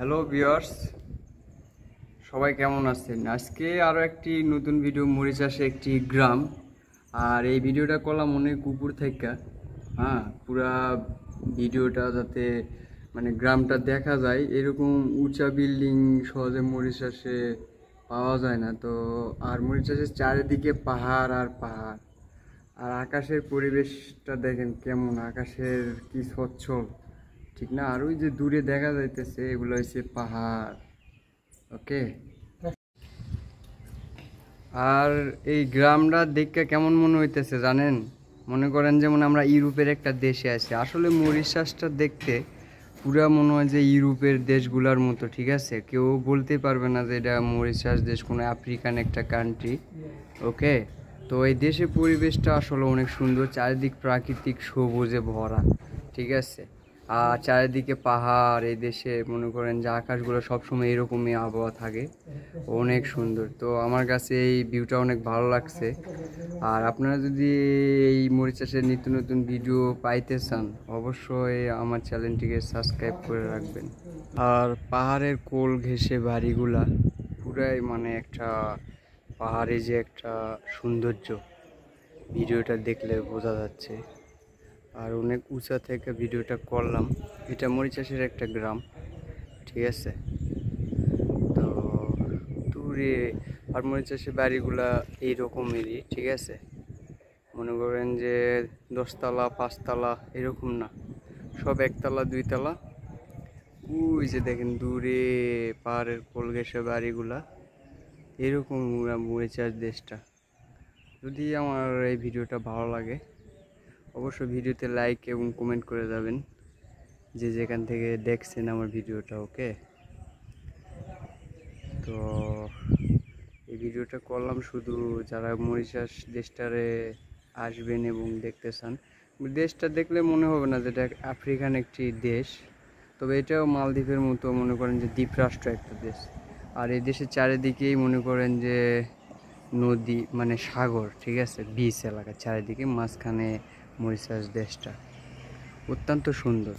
Hello viewers, সবাই কেমন আছেন? আজকে আরও একটি নতুন ভিডিও, মরিচ চাষে একটি গ্রাম। আর এই ভিডিওটা করলাম অনেক উপর থেকে। পুরা ভিডিওটা যাতে গ্রামটা দেখা যায়, এরকম উঁচা বিল্ডিং সহজে মরিচ চাষে পাওয়া যায় না তো। আর মরিচ চাষের চারিদিকে পাহাড় আর পাহাড়, আর আকাশের পরিবেশটা দেখেন কেমন, আকাশের কি স্বচ্ছ, ঠিক না? আর ওই যে দূরে দেখা যাইতেছে এগুলো হচ্ছে পাহাড়। ওকে, আর এই গ্রামটা দেখতে কেমন মনে হইতেছে জানেন? মনে করেন যেমন আমরা ইউরোপের একটা দেশে আছি। আসলে মরিশাসটা দেখতে পুরা মনে হয় যে ইউরোপের দেশগুলোর মতো, ঠিক আছে? কেউ বলতে পারবে না যে এটা মরিশাস দেশ, কোনো আফ্রিকান একটা কান্ট্রি। ওকে, তো এই দেশের পরিবেশটা আসলে অনেক সুন্দর, চারিদিক প্রাকৃতিক সবুজে ভরা, ঠিক আছে? আর চারিদিকে পাহাড়। এই দেশে মনে করেন যে আকাশগুলো সবসময় এরকমই আবহাওয়া থাকে, অনেক সুন্দর। তো আমার কাছে এই ভিউটা অনেক ভালো লাগছে। আর আপনারা যদি এই মরিচ চাষের নিত্য নতুন ভিডিও পাইতে চান, অবশ্যই আমার চ্যানেলটিকে সাবস্ক্রাইব করে রাখবেন। আর পাহাড়ের কোল ঘেঁষে বাড়িগুলা পুরাই একটা পাহাড়ে যে একটা সৌন্দর্য, ভিডিওটা দেখলে বোঝা যাচ্ছে। আর অনেক উঁচা থেকে ভিডিওটা করলাম। এটা মরিচাষের একটা গ্রাম, ঠিক আছে? তো দূরে আর মরিচাষের বাড়িগুলা এইরকমই, ঠিক আছে? মনে করেন যে 10তলা 5তলা এরকম না, সব 1তলা 2তলা। ওই যে দেখেন দূরে পাহাড়ের কোল ঘেঁষে বাড়িগুলা, এরকম মরিচাষ দেশটা। যদি আমার এই ভিডিওটা ভালো লাগে, অবশ্যই ভিডিওতে লাইক এবং কমেন্ট করে যাবেন, যে যেখান থেকে দেখছেন আমার ভিডিওটা। ওকে, তো এই ভিডিওটা করলাম শুধু যারা মরিশাস দেশটারে আসবেন এবং দেখতে চান। দেশটা দেখলে মনে হবে না যেটা আফ্রিকান একটি দেশ, তবে এটাও মালদ্বীপের মতো মনে করেন যে দ্বীপরাষ্ট্র একটা দেশ। আর এই দেশের চারিদিকেই মনে করেন যে নদী, সাগর, ঠিক আছে? বিচ এলাকা চারিদিকে, মাঝখানে মরিশাস দেশটা অত্যন্ত সুন্দর।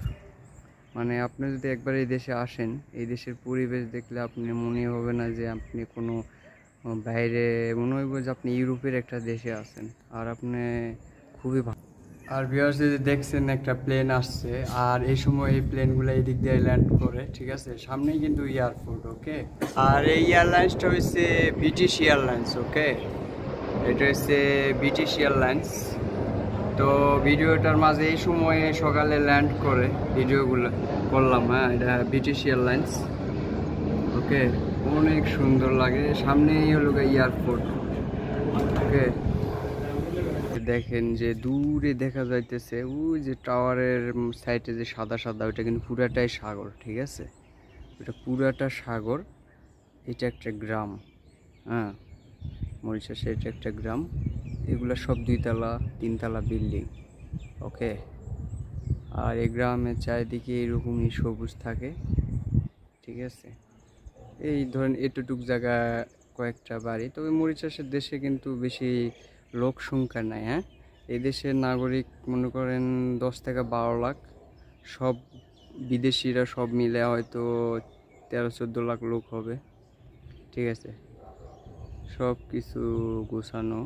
আপনি যদি একবার এই দেশে আসেন, এই দেশের পরিবেশ দেখলে আপনি মনে হবে না যে আপনি কোনো বাইরে, মনে হইব যে আপনি ইউরোপের একটা দেশে আছেন। আর আপনি খুবই ভালো। আর ভিউয়ার্স, যে দেখছেন একটা প্লেন আসছে, আর এই সময় এই প্লেনগুলো এই দিক দিয়ে ল্যান্ড করে, ঠিক আছে? সামনেই কিন্তু এয়ারপোর্ট। ওকে, আর এই এয়ারলাইন্সটা হচ্ছে ব্রিটিশ এয়ারলাইন্স। ওকে, এটা হচ্ছে ব্রিটিশ এয়ারলাইন্স। তো ভিডিওটার মাঝে এই সময়ে সকালে ল্যান্ড করে ভিডিওগুলো করলাম। এটা ব্রিটিশ এয়ারলাইন্স। ওকে, অনেক সুন্দর লাগে। সামনেই হলো এয়ারপোর্ট। ওকে, দেখেন যে দূরে দেখা যাইতেছে ওই যে টাওয়ারের সাইডে যে সাদা সাদা, ওইটা কিন্তু পুরাটাই সাগর, ঠিক আছে? ওটা পুরাটা সাগর। এটা একটা গ্রাম। মরিশাসে এটা একটা গ্রাম। এগুলো সব 2তলা 3তলা বিল্ডিং। ওকে, আর এই গ্রামের চারিদিকে এরকমই সবুজ থাকে, ঠিক আছে? এই ধরেন এতটুক জায়গা কয়েকটা বাড়ি। তবে মরিশাসের দেশে কিন্তু বেশি লোক সংখ্যা নাই। এই দেশের নাগরিক মনে করেন 10 থেকে 12 লাখ। সব বিদেশিরা সব মিলে হয়তো 13-14 লাখ লোক হবে, ঠিক আছে? সব কিছু গোছানো,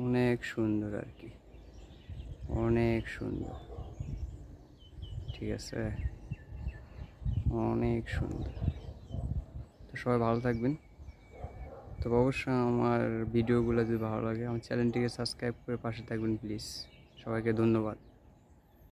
অনেক সুন্দর আর কি, অনেক সুন্দর, ঠিক আছে? অনেক সুন্দর। তো সবাই ভালো থাকবেন। তো অবশ্যই আমার ভিডিওগুলো যদি ভালো লাগে, আমার চ্যানেলটিকে সাবস্ক্রাইব করে পাশে থাকবেন প্লিজ। সবাইকে ধন্যবাদ।